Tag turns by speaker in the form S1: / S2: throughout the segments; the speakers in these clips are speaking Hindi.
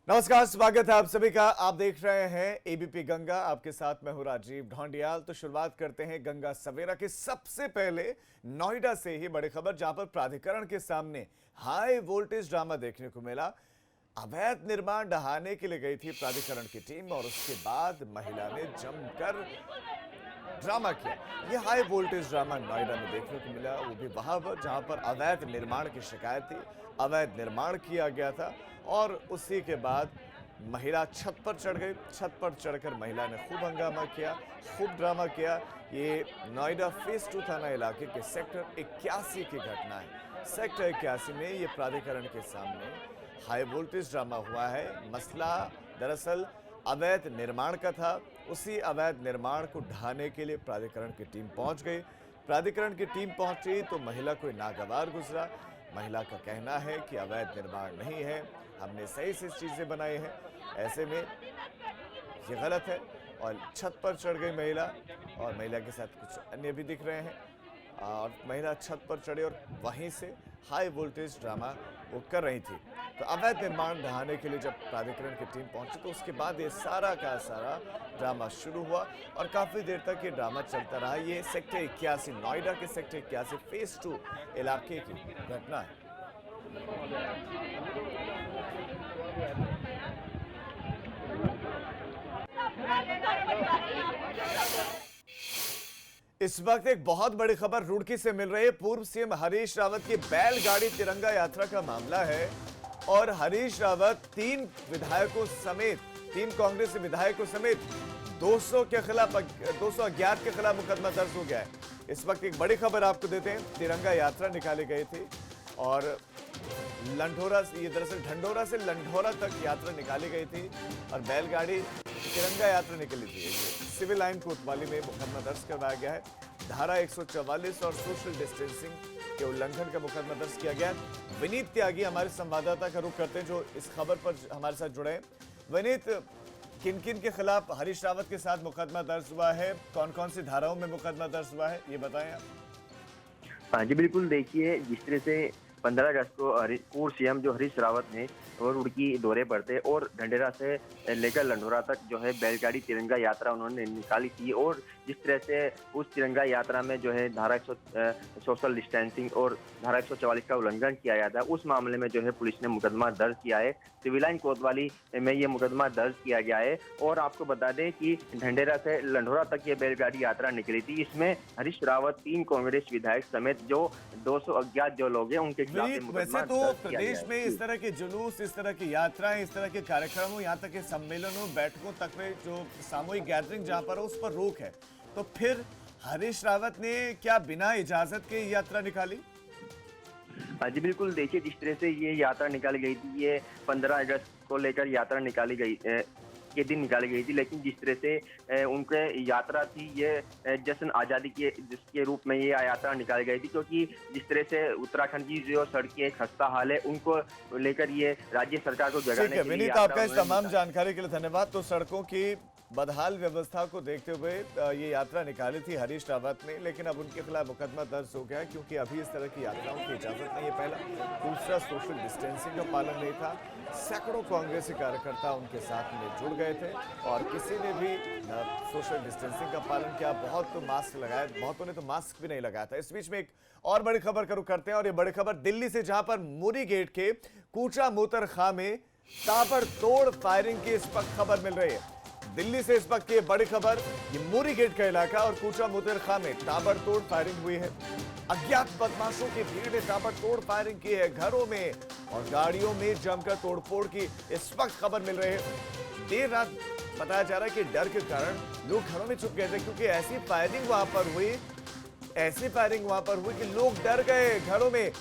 S1: नमस्कार, स्वागत है आप सभी का। आप देख रहे हैं एबीपी गंगा। आपके साथ मैं हूं राजीव ढोंडियाल। तो शुरुआत करते हैं गंगा सवेरा के सबसे पहले नोएडा से ही बड़ी खबर, जहां पर प्राधिकरण के सामने हाई वोल्टेज ड्रामा देखने को मिला। अवैध निर्माण ढहाने के लिए गई थी प्राधिकरण की टीम और उसके बाद महिला ने जमकर ड्रामा किया। यह हाई वोल्टेज ड्रामा नोएडा में देखने को मिला, वो भी वहां पर जहां पर अवैध निर्माण की शिकायत थी। अवैध निर्माण किया गया था और उसी के बाद महिला छत पर चढ़ गई। छत पर चढ़कर महिला ने खूब हंगामा किया, खूब ड्रामा किया। ये नोएडा फेज 2 थाना इलाके के सेक्टर 81 की घटना है। सेक्टर 81 में ये प्राधिकरण के सामने हाई वोल्टेज ड्रामा हुआ है। मसला दरअसल अवैध निर्माण का था। उसी अवैध निर्माण को ढहाने के लिए प्राधिकरण की टीम पहुंच गई। प्राधिकरण की टीम पहुंची तो महिला कोई नागवार गुजरा। महिला का कहना है कि अवैध निर्माण नहीं है, हमने सही से चीजें बनाई हैं। ऐसे में ये गलत है और छत पर चढ़ गई महिला और महिला के साथ कुछ अन्य भी दिख रहे हैं। और महिला छत पर चढ़ी और वहीं से हाई वोल्टेज ड्रामा वो कर रही थी। तो अवैध निर्माण ढहाने के लिए जब प्राधिकरण की टीम पहुंची तो उसके बाद ये सारा का सारा ड्रामा शुरू हुआ और काफी देर तक ये ड्रामा चलता रहा। ये सेक्टर 81 नोएडा के सेक्टर 81 फेज 2 इलाके की घटना है। इस वक्त एक बहुत बड़ी खबर रुड़की से मिल रही है। पूर्व सीएम हरीश रावत की बैलगाड़ी तिरंगा यात्रा का मामला है और हरीश रावत 3 विधायकों समेत 3 कांग्रेसी विधायकों समेत 200 के खिलाफ 211 के खिलाफ मुकदमा दर्ज हो गया है। इस वक्त एक बड़ी खबर आपको देते हैं। तिरंगा यात्रा निकाली गई थी और लंढोरा, ये दरअसल ढंढोरा से लंढोरा तक यात्रा निकाली गई थी और बैलगाड़ी तिरंगा यात्रा निकली थी। सिविल लाइन कोतवाली में मुकदमा दर्ज करवाया गया है। धारा 144 और सोशल डिस्टेंसिंग के उल्लंघन का मुकदमा दर्ज किया गया है। विनीत त्यागी हमारे संवाददाता का रुख करते हैं जो इस खबर पर हमारे साथ जुड़े हैं। विनीत, किन किन के खिलाफ हरीश रावत के साथ मुकदमा दर्ज हुआ है, कौन कौन सी धाराओं में मुकदमा दर्ज हुआ है, ये बताएं आप।
S2: हाँ जी, बिल्कुल। देखिए, जिस तरह से 15 अगस्त को पूर्व सीएम जो हरीश रावत ने वो रुड़की दौरे पर थे और ढंढेरा से लेकर लंढोरा तक जो है बैलगाड़ी तिरंगा यात्रा उन्होंने निकाली थी और जिस तरह से उस तिरंगा यात्रा में जो है धारा 100 सोशल डिस्टेंसिंग और धारा 144 का उल्लंघन किया गया था, उस मामले में जो है पुलिस ने मुकदमा दर्ज किया है। सिविल लाइन कोतवाली में ये मुकदमा दर्ज किया गया है। और आपको बता दें कि ढंढेरा से लंढोरा तक ये बैलगाड़ी यात्रा निकली थी। इसमें हरीश रावत 3 कांग्रेस विधायक समेत जो 200 अज्ञात जो लोग हैं उनके खिलाफ
S1: वैसे तो प्रदेश में इस तरह के जुलूस, इस तरह की यात्राएं, इस तरह के कार्यक्रमों, यहाँ तक के सम्मेलनों, बैठकों तक में जो सामूहिक गैदरिंग जहां पर उस पर रोक है, तो फिर हरीश रावत ने क्या बिना इजाजत के यात्रा निकाली?
S2: हाँ जी, बिल्कुल। देखिए, जिस तरह से ये यात्रा निकाली गई थी, ये 15 अगस्त को लेकर यात्रा निकाली गई के दिन निकाली गई थी, लेकिन जिस तरह से उनके यात्रा थी, ये जश्न आज़ादी के जिसके रूप में ये यात्रा निकाली गई थी, क्योंकि जिस तरह से उत्तराखंड की जो सड़कें खस्ता हाल है उनको लेकर ये राज्य सरकार को जगाने के लिए
S1: आपका इस तमाम जानकारी के लिए धन्यवाद। तो सड़कों की बदहाल व्यवस्था को देखते हुए ये यात्रा निकाली थी हरीश रावत ने, लेकिन अब उनके खिलाफ मुकदमा दर्ज हो गया क्योंकि अभी इस तरह की यात्राओं की इजाजत नहीं है। पहला, दूसरा, सोशल डिस्टेंसिंग का पालन नहीं था। सैकड़ों कांग्रेसी कार्यकर्ता उनके साथ में जुड़ गए थे और किसी ने भी सोशल डिस्टेंसिंग का पालन किया। बहुत तो मास्क लगाए, बहुतों ने तो मास्क भी नहीं लगाया था। इस बीच में एक और बड़ी खबर का रुख करते हैं और ये बड़ी खबर दिल्ली से, जहां पर मुरी गेट के कूचा मोतर खां में ताबड़तोड़ फायरिंग की इस वक्त खबर मिल रही है। दिल्ली से इस वक्त की बड़ी खबर, ये मुरी गेट का इलाका और कूचा मोतर खां में ताबड़तोड़ फायरिंग हुई है। अज्ञात बदमाशों की भीड़ ने ताबड़तोड़ फायरिंग की है। घरों में और गाड़ियों में जमकर तोड़फोड़ की इस वक्त खबर मिल रही है। देर रात बताया जा रहा है कि डर के कारण लोग घरों में छुप गए थे क्योंकि ऐसी फायरिंग वहां पर हुई कि लोग डर गए घरों में।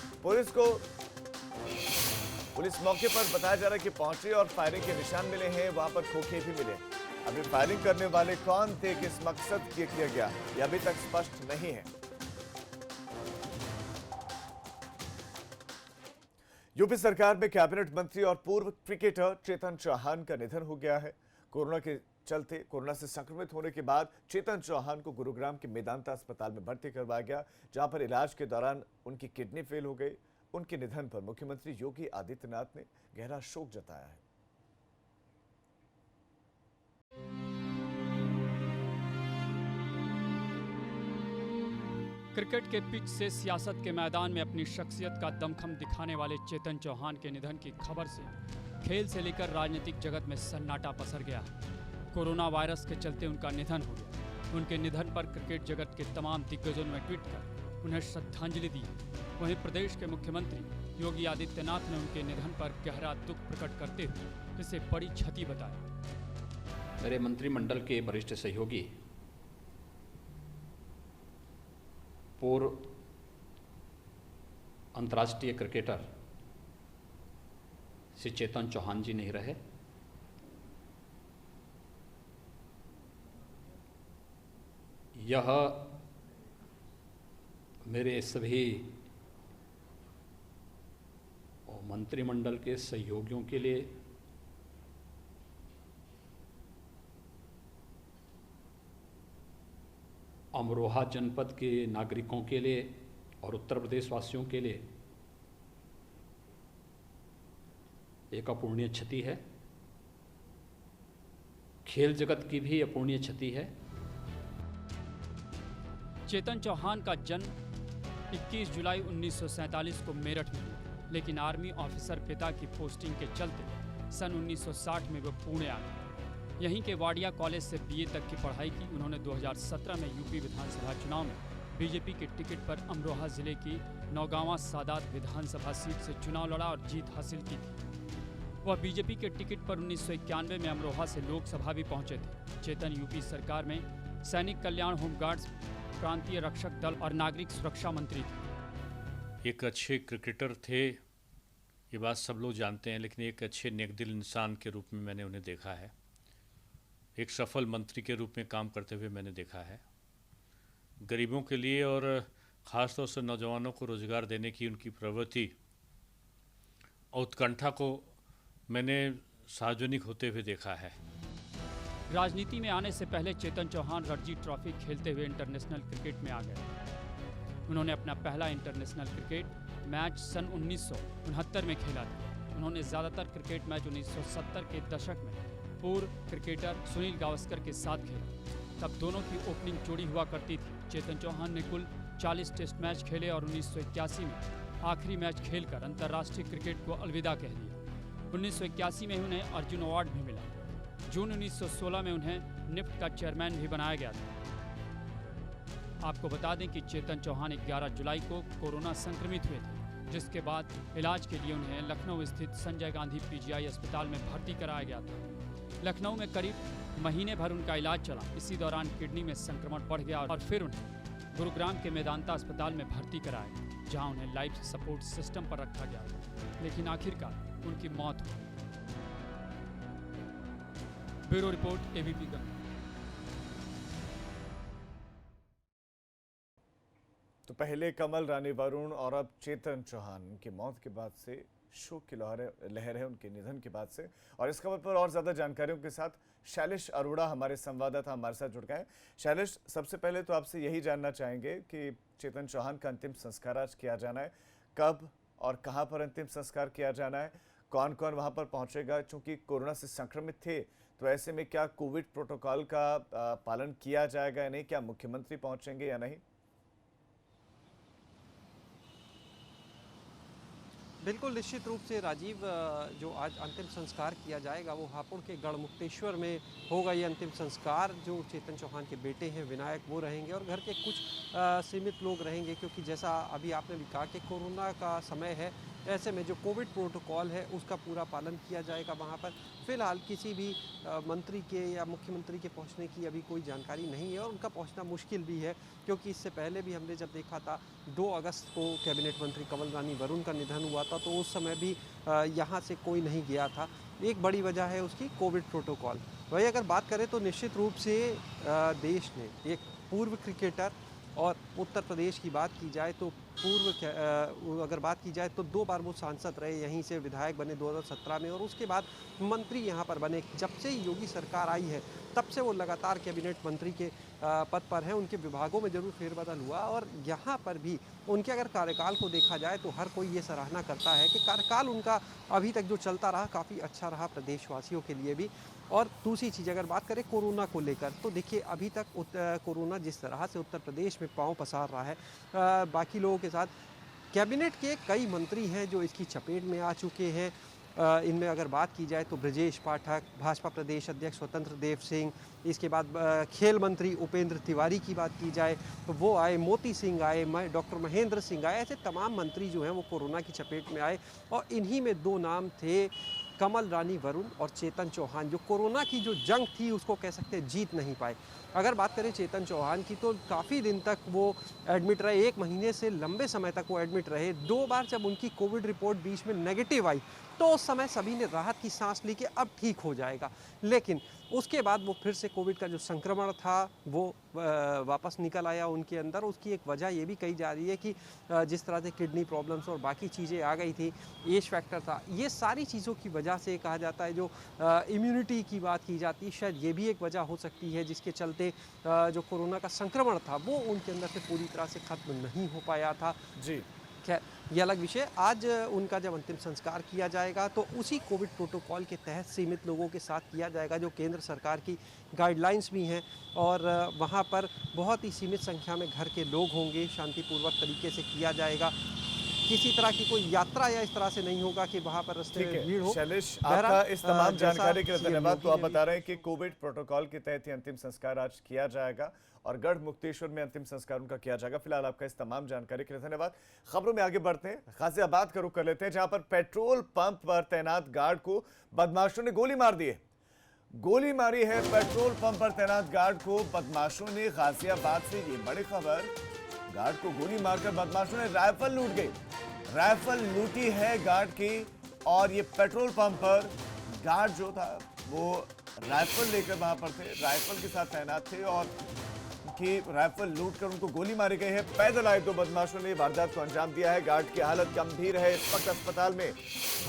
S1: पुलिस मौके पर बताया जा रहा है कि पहुंची और फायरिंग के निशान मिले हैं, वहां पर खोखे भी मिले। अभी फायरिंग करने वाले कौन थे, किस मकसद के किया गया, यह अभी तक स्पष्ट नहीं है। यूपी सरकार में कैबिनेट मंत्री और पूर्व क्रिकेटर चेतन चौहान का निधन हो गया है। कोरोना से संक्रमित होने के बाद चेतन चौहान को गुरुग्राम के मेदांता अस्पताल में भर्ती करवाया गया, जहां पर इलाज के दौरान उनकी किडनी फेल हो गई। उनके निधन पर मुख्यमंत्री योगी आदित्यनाथ ने गहरा शोक जताया है।
S3: क्रिकेट के पिच से सियासत के मैदान में अपनी शख्सियत का दमखम दिखाने वाले चेतन चौहान के निधन की खबर से खेल से लेकर राजनीतिक जगत में सन्नाटा पसर गया। कोरोना वायरस के चलते उनका निधन हो गया। उनके निधन पर क्रिकेट जगत के तमाम दिग्गजों ने ट्वीट कर उन्हें श्रद्धांजलि दी। वहीं प्रदेश के मुख्यमंत्री योगी आदित्यनाथ ने उनके निधन पर गहरा दुख प्रकट करते हुए इसे बड़ी क्षति बताया।
S4: मेरे मंत्रिमंडल के वरिष्ठ सहयोगी पूर्व अंतर्राष्ट्रीय क्रिकेटर श्री चेतन चौहान जी नहीं रहे। यह मेरे सभी मंत्रिमंडल के सहयोगियों के लिए अमरोहा जनपद के नागरिकों के लिए और उत्तर प्रदेश वासियों के लिए एक अपूर्णीय क्षति है। खेल जगत की भी अपूर्णीय क्षति है।
S3: चेतन चौहान का जन्म 21 जुलाई 1947 को मेरठ में हुआ, लेकिन आर्मी ऑफिसर पिता की पोस्टिंग के चलते सन 1960 में वो पुणे आ गए। यहीं के वाडिया कॉलेज से बीए तक की पढ़ाई की। उन्होंने 2017 में यूपी विधानसभा चुनाव में बीजेपी के टिकट पर अमरोहा जिले की नौगांवा सादात विधानसभा सीट से चुनाव लड़ा और जीत हासिल की थी। वह बीजेपी के टिकट पर 1991 में अमरोहा से लोकसभा भी पहुंचे थे। चेतन यूपी सरकार में सैनिक कल्याण, होमगार्ड्स, प्रांतीय रक्षक दल और नागरिक सुरक्षा मंत्री थे।
S5: एक अच्छे क्रिकेटर थे, ये बात सब लोग जानते हैं, लेकिन एक अच्छे नेकदिल इंसान के रूप में मैंने उन्हें देखा है। एक सफल मंत्री के रूप में काम करते हुए मैंने देखा है। गरीबों के लिए और ख़ास तौर से नौजवानों को रोज़गार देने की उनकी प्रवृत्ति और उत्कंठा को मैंने सार्वजनिक होते हुए देखा है।
S3: राजनीति में आने से पहले चेतन चौहान रणजी ट्रॉफी खेलते हुए इंटरनेशनल क्रिकेट में आ गए। उन्होंने अपना पहला इंटरनेशनल क्रिकेट मैच सन 1969 में खेला था। उन्होंने ज़्यादातर क्रिकेट मैच 1970 के दशक में पूर्व क्रिकेटर सुनील गावस्कर के साथ खेला। तब दोनों की ओपनिंग जोड़ी हुआ करती थी। चेतन चौहान ने कुल 40 टेस्ट मैच खेले और 1981 में आखिरी मैच खेलकर अंतर्राष्ट्रीय क्रिकेट को अलविदा कह दिया। 1981 में उन्हें अर्जुन अवार्ड भी मिला। जून 1916 में उन्हें निफ्ट का चेयरमैन भी बनाया गया था। आपको बता दें कि चेतन चौहान 11 जुलाई को कोरोना संक्रमित हुए थे, जिसके बाद इलाज के लिए उन्हें लखनऊ स्थित संजय गांधी पीजीआई अस्पताल में भर्ती कराया गया था। लखनऊ में करीब महीने भर उनका इलाज चला। इसी दौरान किडनी में संक्रमण बढ़ गया और फिर उन्हें गुरुग्राम के मेदांता अस्पताल में भर्ती कराया गया, जहां उन्हें लाइफ सपोर्ट सिस्टम पर रखा गया था। लेकिन आखिरकार उनकी मौत हो गई। Bureau report, ABP Ganga.
S1: तो पहले कमल रानी वरुण और अब चेतन चौहान की मौत के बाद से शोक की लहर है उनके निधन के बाद से। और इस खबर पर और ज्यादा जानकारियों के साथ शैलेश अरोड़ा हमारे संवाददाता हमारे साथ जुड़ गए हैं। शैलेश, सबसे पहले तो आपसे यही जानना चाहेंगे कि चेतन चौहान का अंतिम संस्कार आज किया जाना है, कब और कहां पर अंतिम संस्कार किया जाना है, कौन कौन वहां पर पहुंचेगा? चूंकि कोरोना से संक्रमित थे तो ऐसे में क्या कोविड प्रोटोकॉल का पालन किया जाएगा या नहीं? क्या मुख्यमंत्री पहुंचेंगे या नहीं?
S6: बिल्कुल निश्चित रूप से राजीव, जो आज अंतिम संस्कार किया जाएगा वो हापुड़ के गढ़मुक्तेश्वर में होगा। ये अंतिम संस्कार जो चेतन चौहान के बेटे हैं विनायक वो रहेंगे और घर के कुछ सीमित लोग रहेंगे, क्योंकि जैसा अभी आपने भी कहा कि कोरोना का समय है। ऐसे में जो कोविड प्रोटोकॉल है उसका पूरा पालन किया जाएगा वहाँ पर। फिलहाल किसी भी मंत्री के या मुख्यमंत्री के पहुँचने की अभी कोई जानकारी नहीं है और उनका पहुँचना मुश्किल भी है, क्योंकि इससे पहले भी हमने जब देखा था 2 अगस्त को कैबिनेट मंत्री कमल रानी वरुण का निधन हुआ था, तो उस समय भी यहाँ से कोई नहीं गया था। एक बड़ी वजह है उसकी कोविड प्रोटोकॉल। वही अगर बात करें तो निश्चित रूप से देश ने एक पूर्व क्रिकेटर, और उत्तर प्रदेश की बात की जाए तो अगर बात की जाए तो 2 बार वो सांसद रहे, यहीं से विधायक बने 2017 में और उसके बाद मंत्री यहाँ पर बने। जब से योगी सरकार आई है तब से वो लगातार कैबिनेट मंत्री के पद पर हैं उनके विभागों में जरूर फेरबदल हुआ, और यहाँ पर भी उनके अगर कार्यकाल को देखा जाए तो हर कोई ये सराहना करता है कि कार्यकाल उनका अभी तक जो चलता रहा काफ़ी अच्छा रहा प्रदेशवासियों के लिए भी। और दूसरी चीज़ अगर बात करें कोरोना को लेकर, तो देखिए अभी तक कोरोना जिस तरह से उत्तर प्रदेश में पांव पसार रहा है, बाकी लोगों के साथ कैबिनेट के कई मंत्री हैं जो इसकी चपेट में आ चुके हैं। इनमें अगर बात की जाए तो ब्रजेश पाठक, भाजपा प्रदेश अध्यक्ष स्वतंत्र देव सिंह, इसके बाद खेल मंत्री उपेंद्र तिवारी की बात की जाए तो वो आए, मोती सिंह आए, डॉक्टर महेंद्र सिंह आए, ऐसे तमाम मंत्री जो हैं वो कोरोना की चपेट में आए। और इन्हीं में दो नाम थे कमल रानी वरुण और चेतन चौहान, जो कोरोना की जो जंग थी उसको कह सकते हैं जीत नहीं पाए। अगर बात करें चेतन चौहान की तो काफ़ी दिन तक वो एडमिट रहे, 1 महीने से लंबे समय तक वो एडमिट रहे। 2 बार जब उनकी कोविड रिपोर्ट बीच में नेगेटिव आई तो उस समय सभी ने राहत की सांस ली कि अब ठीक हो जाएगा, लेकिन उसके बाद वो फिर से कोविड का जो संक्रमण था वो वापस निकल आया उनके अंदर। उसकी एक वजह ये भी कही जा रही है कि जिस तरह से किडनी प्रॉब्लम्स और बाकी चीज़ें आ गई थी, एज फैक्टर था, ये सारी चीज़ों की वजह से कहा जाता है। जो इम्यूनिटी की बात की जाती है, शायद ये भी एक वजह हो सकती है जिसके चलते जो कोरोना का संक्रमण था वो उनके अंदर से पूरी तरह से खत्म नहीं हो पाया था।
S1: जी,
S6: खैर ये अलग विषय। आज उनका जब अंतिम संस्कार किया जाएगा तो उसी कोविड प्रोटोकॉल के तहत सीमित लोगों के साथ किया जाएगा जो केंद्र सरकार की गाइडलाइंस भी हैं, और वहाँ पर बहुत ही सीमित संख्या में घर के लोग होंगे, शांतिपूर्वक तरीके से किया जाएगा। किसी तरह की कोई यात्रा या इस तरह से नहीं होगा कि वहाँ पर रास्ते
S1: ठीक
S6: में भीड़
S1: है
S6: हो।
S1: शैलेश,
S6: बहरहाल,
S1: आपका इस तमाम
S6: जैसा
S1: जानकारी के लिए
S6: सीएम
S1: धन्यवाद। तो
S6: योगी
S1: आप
S6: ने
S1: बता रहे हैं कि कोविड प्रोटोकॉल के तहत ही अंतिम संस्कार आज किया जाएगा और गढ़ मुक्तेश्वर में अंतिम संस्कार उनका किया जाएगा। फिलहाल आपका इस तमाम जानकारी के लिए धन्यवाद। खबरों में आगे बढ़ते हैं, गाजियाबाद का रुख कर लेते हैं जहां पर पेट्रोल पंप पर तैनात गार्ड को बदमाशों ने गोली मार दी है। गोली मारी है पेट्रोल पंप पर तैनात गार्ड को बदमाशों ने। गाजियाबाद से ये बड़ी खबर, गार्ड को गोली मारकर बदमाशों ने राइफल लूट गई। राइफल लूटी है गार्ड की, और ये पेट्रोल पंप पर गार्ड जो था वो राइफल लेकर वहां पर थे, राइफल के साथ तैनात थे और की राइफल लूटकर उनको गोली मारी गई है। पैदल आए 2 बदमाशों ने वारदात को अंजाम दिया है। गार्ड की हालत गंभीर है, इस वक्त अस्पताल में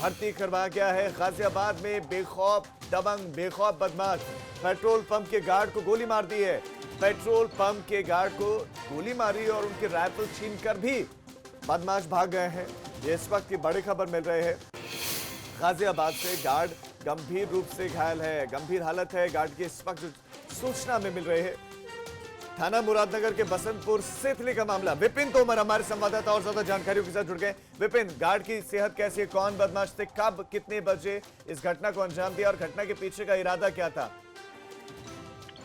S1: भर्ती करवाया गया है। गाजियाबाद में बेखौफ दबंग बेखौफ बदमाश पेट्रोल पंप के गार्ड को गोली मार दी है। पेट्रोल पंप के गार्ड को गोली मारी और उनकी राइफल छीनकर भी बदमाश भाग गए हैं। ये इस वक्त की बड़ी खबर मिल रही है। गाजियाबाद से गार्ड गंभीर रूप से घायल है, गंभीर हालत है गार्ड की, इस वक्त सूचना में मिल रही है। थाना मुरादनगर के बसंतपुर सेथली का मामला। विपिन तोमर हमारे संवाददाता और ज्यादा जानकारियों के साथ जुड़ गए। विपिन, गार्ड की सेहत कैसी है? कौन बदमाश थे? कब कितने बजे इस घटना को अंजाम दिया और घटना के पीछे का इरादा क्या था?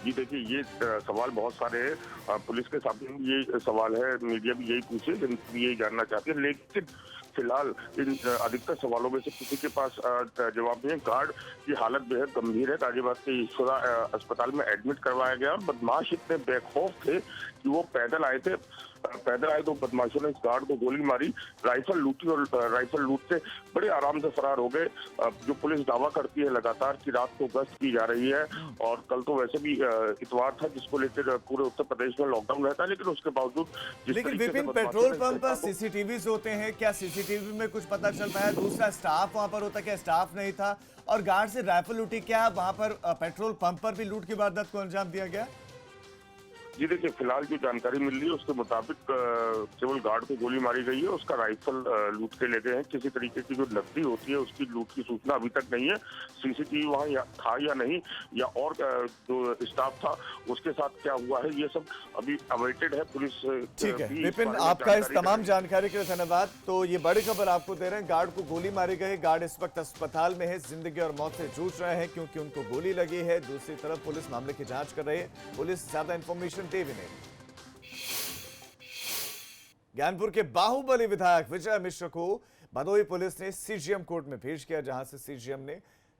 S7: जी देखिए, ये सवाल बहुत सारे हैं। पुलिस के सामने भी ये सवाल है, मीडिया भी यही पूछे, यही जानना चाहती है, लेकिन फिलहाल इन अधिकतर सवालों में से किसी के पास जवाब नहीं है। गार्ड की हालत बेहद गंभीर है, गाजियाबाद के ईश्वरा अस्पताल में एडमिट करवाया गया। और बदमाश इतने बेखौफ थे कि वो पैदल आए थे, पैदल आए तो बदमाशों ने इस गार्ड को गोली मारी, राइफल लूटी और राइफल लूटते बड़े आराम से फरार हो गए। जो पुलिस दावा करती है लगातार कि रात को गश्त की जा रही है, और कल तो वैसे भी इतवार था जिसको लेकर पूरे उत्तर प्रदेश में लॉकडाउन रहता है, लेकिन उसके बावजूद
S1: लेकिन विपिन, पेट्रोल पंप पर सीसीटीवी होते हैं, क्या सीसीटीवी में कुछ पता चल पाया? दूसरा, स्टाफ वहां पर होता, क्या स्टाफ नहीं था? और गार्ड से राइफल लूटी, क्या वहां पर पेट्रोल पंप पर भी लूट की वारदात को अंजाम दिया गया?
S7: जी देखिए, फिलहाल जो जानकारी मिल रही है उसके मुताबिक केवल गार्ड को गोली मारी गई है, उसका राइफल लूट के ले गए हैं। किसी तरीके की जो नकदी होती है उसकी लूट की सूचना अभी तक नहीं है। सीसीटीवी वहाँ था या नहीं, या और जो स्टाफ था उसके साथ क्या हुआ है, ये सब अभी अवेटेड है। पुलिस
S1: ठीक है विपिन, आपका इस तमाम जानकारी के लिए धन्यवाद। तो ये बड़ी खबर आपको दे रहे हैं, गार्ड को गोली मारी गई। गार्ड इस वक्त अस्पताल में है, जिंदगी और मौत से जूझ रहे हैं क्योंकि उनको गोली लगी है। दूसरी तरफ पुलिस मामले की जांच कर रही है, पुलिस ज्यादा इंफॉर्मेशन टीवी ने। ज्ञानपुर के बाहुबली विधायक विजय मिश्र को भदोही पुलिस ने सीजीएम कोर्ट में भेज किया, जहां से सीजीएम ने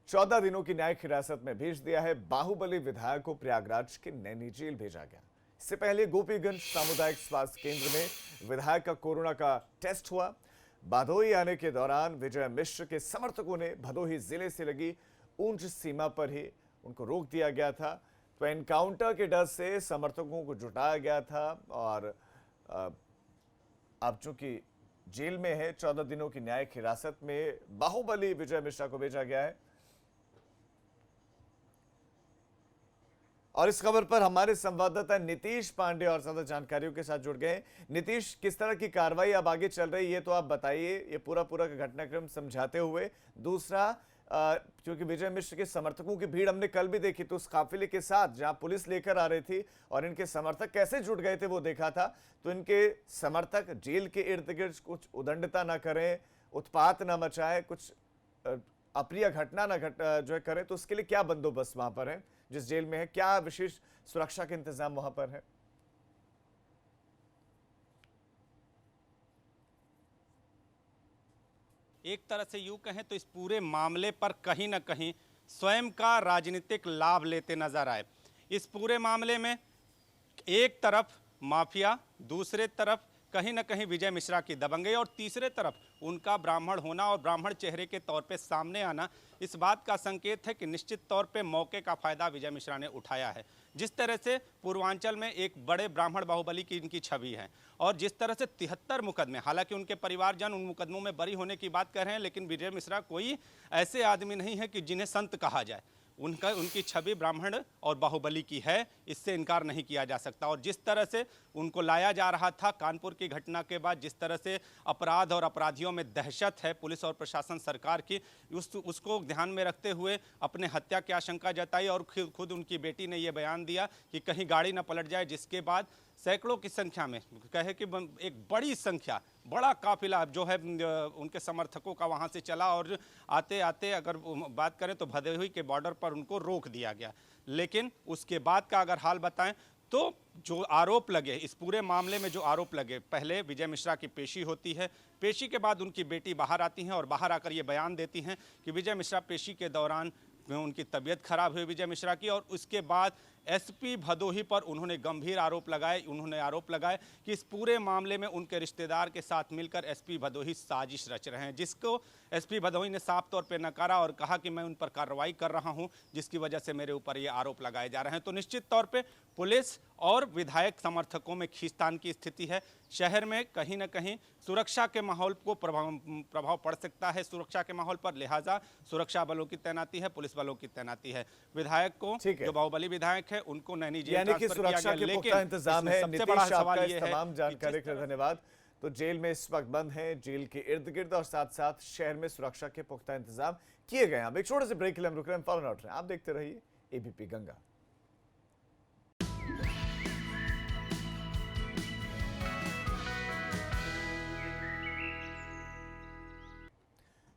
S1: 14 दिनों की न्यायिक हिरासत में भेज दिया है। बाहुबली विधायक को प्रयागराज के नैनी जेल भेजा गया। इससे पहले गोपीगंज सामुदायिक स्वास्थ्य केंद्र में विधायक का कोरोना का टेस्ट हुआ। भदोही आने के दौरान विजय मिश्र के समर्थकों ने भदोही जिले से लगी ऊंच सीमा पर ही उनको रोक दिया गया था। तो एनकाउंटर के डर से समर्थकों को जुटाया गया था और अब चूंकि जेल में है, 14 दिनों की न्यायिक हिरासत में बाहुबली विजय मिश्रा को भेजा गया है। और इस खबर पर हमारे संवाददाता नीतीश पांडे और ज्यादा जानकारियों के साथ जुड़ गए हैं। नीतीश, किस तरह की कार्रवाई अब आगे चल रही है तो आप बताइए, ये पूरा का घटनाक्रम समझाते हुए। दूसरा, क्योंकि विजय मिश्र के समर्थकों की भीड़ हमने कल भी देखी, तो उस काफिले के साथ जहां पुलिस लेकर आ रही थी और इनके समर्थक कैसे जुट गए थे वो देखा था, तो इनके समर्थक जेल के इर्द गिर्द कुछ उदंडता ना करें, उत्पात ना मचाए, कुछ अप्रिय घटना ना जो है करें, तो उसके लिए क्या बंदोबस्त वहां पर है जिस जेल में है? क्या विशेष सुरक्षा के इंतजाम वहां पर है?
S8: एक तरह से यूं कहें तो इस पूरे मामले पर कहीं ना कहीं स्वयं का राजनीतिक लाभ लेते नजर आए। इस पूरे मामले में एक तरफ माफिया, दूसरे तरफ कहीं ना कहीं विजय मिश्रा की दबंगई और तीसरे तरफ उनका ब्राह्मण होना और ब्राह्मण चेहरे के तौर पे सामने आना इस बात का संकेत है कि निश्चित तौर पे मौके का फायदा विजय मिश्रा ने उठाया है। जिस तरह से पूर्वांचल में एक बड़े ब्राह्मण बाहुबली की इनकी छवि है और जिस तरह से 73 मुकदमे, हालांकि उनके परिवारजन उन मुकदमों में बरी होने की बात कर रहे हैं, लेकिन विजय मिश्रा कोई ऐसे आदमी नहीं है कि जिन्हें संत कहा जाए। उनकी छवि ब्राह्मण और बाहुबली की है, इससे इनकार नहीं किया जा सकता। और जिस तरह से उनको लाया जा रहा था कानपुर की घटना के बाद, जिस तरह से अपराध और अपराधियों में दहशत है पुलिस और प्रशासन सरकार की, उसको ध्यान में रखते हुए अपने हत्या की आशंका जताई और खुद उनकी बेटी ने यह बयान दिया कि कहीं गाड़ी न पलट जाए, जिसके बाद सैकड़ों की संख्या में, कहे कि एक बड़ी संख्या, बड़ा काफिला जो है उनके समर्थकों का वहां से चला और आते आते अगर बात करें तो भदोही के बॉर्डर पर उनको रोक दिया गया। लेकिन उसके बाद का अगर हाल बताएं तो जो आरोप लगे इस पूरे मामले में, जो आरोप लगे, पहले विजय मिश्रा की पेशी होती है, पेशी के बाद उनकी बेटी बाहर आती हैं और बाहर आकर ये बयान देती हैं कि विजय मिश्रा पेशी के दौरान उनकी तबीयत खराब हुई विजय मिश्रा की, और उसके बाद एसपी भदोही पर उन्होंने गंभीर आरोप लगाए कि इस पूरे मामले में उनके रिश्तेदार के साथ मिलकर एसपी भदोही साजिश रच रहे हैं, जिसको एसपी भदोही ने साफ तौर पे नकारा और कहा कि मैं उन पर कार्रवाई कर रहा हूं, जिसकी वजह से मेरे ऊपर ये आरोप लगाए जा रहे हैं। तो निश्चित तौर पे पुलिस और विधायक समर्थकों में खींचतान की स्थिति है। शहर में कहीं ना कहीं सुरक्षा के माहौल को प्रभाव पड़ सकता है, सुरक्षा के माहौल पर, लिहाजा सुरक्षा बलों की तैनाती है, पुलिस बलों की तैनाती है। विधायक को, जो बाहुबली विधायक है, उनको नैनी जेल
S1: यानी कि
S8: ट्रांसफर किया
S1: सुरक्षा
S8: गया,
S1: के पुख्ता इंतजाम है।
S8: सबसे बड़ा
S1: नीतीश,
S8: सवाल
S1: आपका
S8: ये
S1: इस
S8: है
S1: तमाम जानकारी के लिए धन्यवाद। तो जेल में इस वक्त बंद है, जेल के इर्द गिर्द और साथ साथ शहर में सुरक्षा के पुख्ता इंतजाम किए गए हैं। अब एक छोटे से ब्रेक के लिए हम रुक रहे हैं, फॉलो आउट रहे हैं। आप देखते रहिए एबीपी गंगा।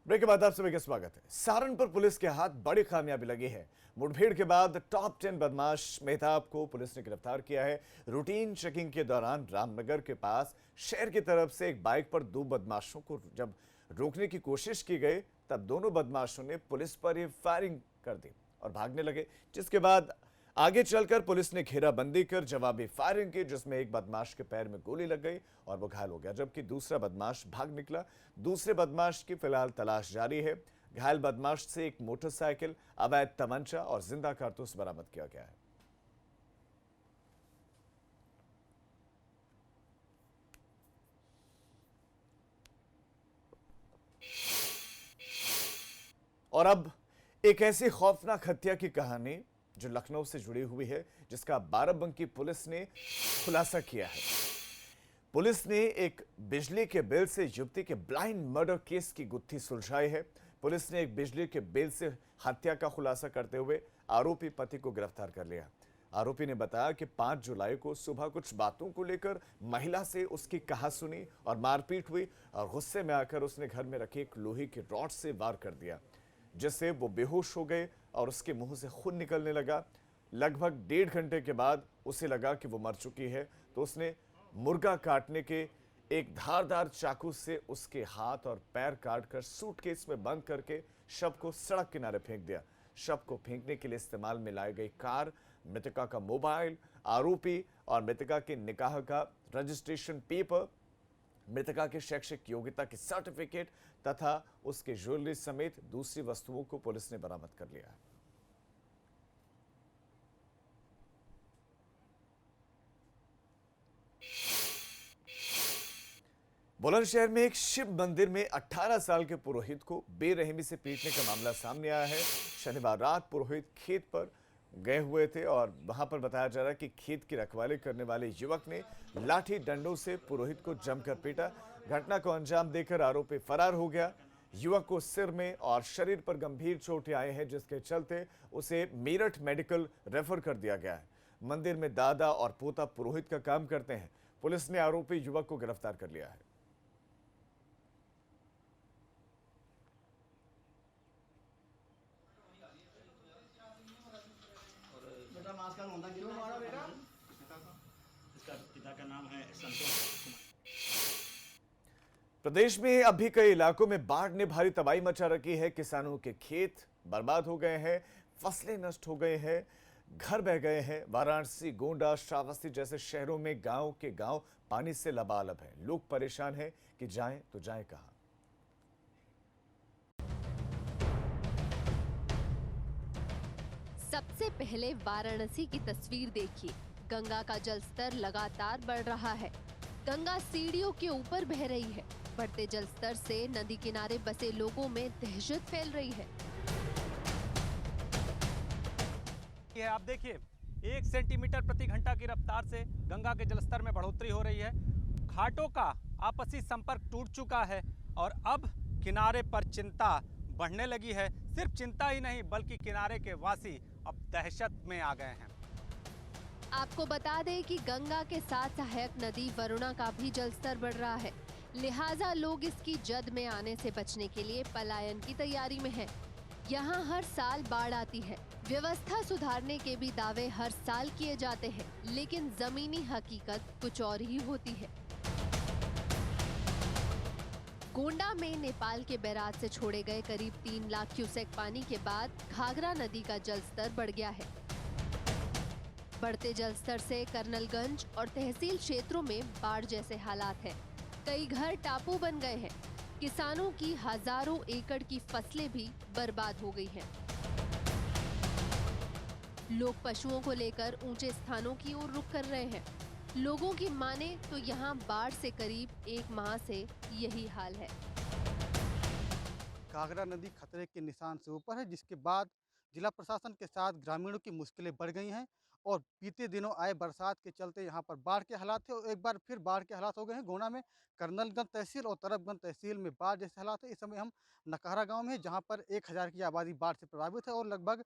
S1: ब्रेक के बाद आप सभी का स्वागत है। सहारनपुर पुलिस के हाथ बड़ी कामयाबी लगी है। मुठभेड़ के बाद टॉप 10 बदमाश मेहताब को पुलिस ने गिरफ्तार किया है। रूटीन चेकिंग के दौरान रामनगर के पास शहर की तरफ से एक बाइक पर 2 बदमाशों को जब रोकने की कोशिश की गई, तब दोनों बदमाशों ने पुलिस पर ही फायरिंग कर दी और भागने लगे, जिसके बाद आगे चलकर पुलिस ने घेराबंदी कर जवाबी फायरिंग की, जिसमें एक बदमाश के पैर में गोली लग गई और वो घायल हो गया, जबकि दूसरा बदमाश भाग निकला। दूसरे बदमाश की फिलहाल तलाश जारी है। घायल बदमाश से एक मोटरसाइकिल, अवैध तमंचा और जिंदा कारतूस बरामद किया गया है। और अब एक ऐसी खौफनाक हत्या की कहानी जो लखनऊ से जुड़ी हुई है, जिसका बाराबंकी पुलिस ने खुलासा किया है। पुलिस ने एक बिजली के बिल से युवती के ब्लाइंड मर्डर केस की गुत्थी सुलझाई है। पुलिस ने एक बिजली के बिल से हत्या का खुलासा करते हुए आरोपी पति को गिरफ्तार कर लिया। आरोपी ने बताया कि 5 जुलाई को सुबह कुछ बातों को लेकर महिला से उसकी कहासुनी और मारपीट हुई और गुस्से में आकर उसने घर में रखी एक लोहे की रॉड से वार कर दिया, जिससे वो बेहोश हो गए और उसके मुंह से खून निकलने लगा। लगभग 1.5 घंटे के बाद उसे लगा कि वो मर चुकी है, तो उसने मुर्गा काटने के एक धारदार चाकू से उसके हाथ और पैर काटकर सूटकेस में बंद करके शव को सड़क किनारे फेंक दिया। शव को फेंकने के लिए इस्तेमाल में लाई गई कार, मृतका का मोबाइल, आरोपी और मृतका के निकाह का रजिस्ट्रेशन पेपर, मृतका के शैक्षिक योग्यता की सर्टिफिकेट तथा उसके ज्वेलरी समेत दूसरी वस्तुओं को पुलिस ने बरामद कर लिया है। बुलंदशहर में एक शिव मंदिर में 18 साल के पुरोहित को बेरहमी से पीटने का मामला सामने आया है। शनिवार रात पुरोहित खेत पर गए हुए थे और वहां पर बताया जा रहा है कि खेत की रखवाली करने वाले युवक ने लाठी डंडों से पुरोहित को जमकर पीटा। घटना को अंजाम देकर आरोपी फरार हो गया। युवक को सिर में और शरीर पर गंभीर चोटें आई हैं, जिसके चलते उसे मेरठ मेडिकल रेफर कर दिया गया है। मंदिर में दादा और पोता पुरोहित का काम करते हैं। पुलिस ने आरोपी युवक को गिरफ्तार कर लिया है।
S9: इसका पिता का नाम है संतोष कुमार।
S1: प्रदेश में अभी कई इलाकों में बाढ़ ने भारी तबाही मचा रखी है। किसानों के खेत बर्बाद हो गए हैं, फसलें नष्ट हो गए हैं, घर बह गए हैं। वाराणसी, गोंडा, श्रावस्ती जैसे शहरों में गांव के गांव पानी से लबालब हैं। लोग परेशान हैं कि जाएं तो जाएं कहां।
S10: सबसे पहले वाराणसी की तस्वीर देखिए। गंगा का जलस्तर लगातार बढ़ रहा है। गंगा सीढ़ियों के ऊपर बह रही है। बढ़ते जलस्तर से नदी किनारे बसे लोगों में दहशत फैल रही है।
S8: ये आप देखिए 1 सेंटीमीटर प्रति घंटा की रफ्तार से गंगा के जलस्तर में बढ़ोतरी हो रही है। घाटों का आपसी संपर्क टूट चुका है और अब किनारे पर चिंता बढ़ने लगी है। सिर्फ चिंता ही नहीं बल्कि किनारे के वासी अब दहशत में आ गए हैं।
S10: आपको बता दें कि गंगा के साथ सहायक नदी वरुणा का भी जलस्तर बढ़ रहा है। लिहाजा लोग इसकी जद में आने से बचने के लिए पलायन की तैयारी में हैं। यहाँ हर साल बाढ़ आती है। व्यवस्था सुधारने के भी दावे हर साल किए जाते हैं, लेकिन जमीनी हकीकत कुछ और ही होती है। गोंडा में नेपाल के बैराज से छोड़े गए करीब 3 लाख क्यूसेक पानी के बाद घाघरा नदी का जलस्तर बढ़ गया है। बढ़ते जलस्तर से कर्नलगंज और तहसील क्षेत्रों में बाढ़ जैसे हालात हैं। कई घर टापू बन गए हैं। किसानों की हजारों एकड़ की फसलें भी बर्बाद हो गई हैं। लोग पशुओं को लेकर ऊंचे स्थानों की ओर रुख कर रहे हैं। लोगों की माने तो यहाँ बाढ़ से करीब 1 माह से यही हाल है।
S11: घाघरा नदी खतरे के निशान से ऊपर है, जिसके बाद जिला प्रशासन के साथ ग्रामीणों की मुश्किलें बढ़ गई हैं और बीते दिनों आए बरसात के चलते यहाँ पर बाढ़ के हालात थे और एक बार फिर बाढ़ के हालात हो गए हैं। गोंडा में कर्नलगंज तहसील और तरफगंज तहसील में बाढ़ जैसे हालात है। इस समय हम नकहरा गांव में हैं, जहाँ पर 1000 की आबादी बाढ़ से प्रभावित है और लगभग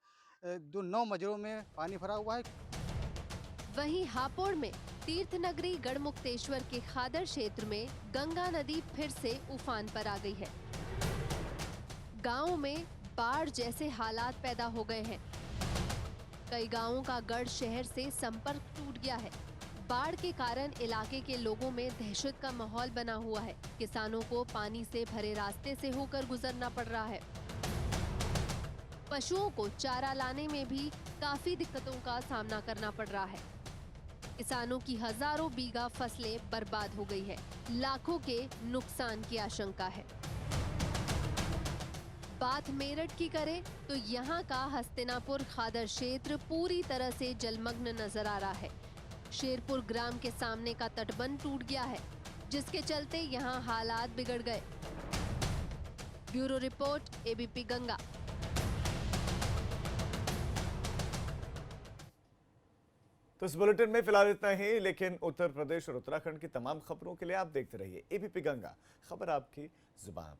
S11: जो 9 मजरों में पानी भरा हुआ है।
S10: वहीं हापुड़ में तीर्थ नगरी गढ़मुक्तेश्वर के खादर क्षेत्र में गंगा नदी फिर से उफान पर आ गई है। गाँव में बाढ़ जैसे हालात पैदा हो गए हैं। कई गांवों का गढ़ शहर से संपर्क टूट गया है। बाढ़ के कारण इलाके के लोगों में दहशत का माहौल बना हुआ है। किसानों को पानी से भरे रास्ते से होकर गुजरना पड़ रहा है। पशुओं को चारा लाने में भी काफी दिक्कतों का सामना करना पड़ रहा है। किसानों की हजारों बीघा फसलें बर्बाद हो गई है। लाखों के नुकसान की आशंका है। बात मेरठ की करें तो यहाँ का हस्तिनापुर खादर क्षेत्र पूरी तरह से जलमग्न नजर आ रहा है। शेरपुर ग्राम के सामने का तटबंध टूट गया है, जिसके चलते यहाँ हालात बिगड़ गए। Bureau report, ABP Ganga.
S1: तो इस बुलेटिन में फिलहाल इतना ही, लेकिन उत्तर प्रदेश और उत्तराखंड की तमाम खबरों के लिए आप देखते रहिए एबीपी गंगा, खबर आपकी जुबान।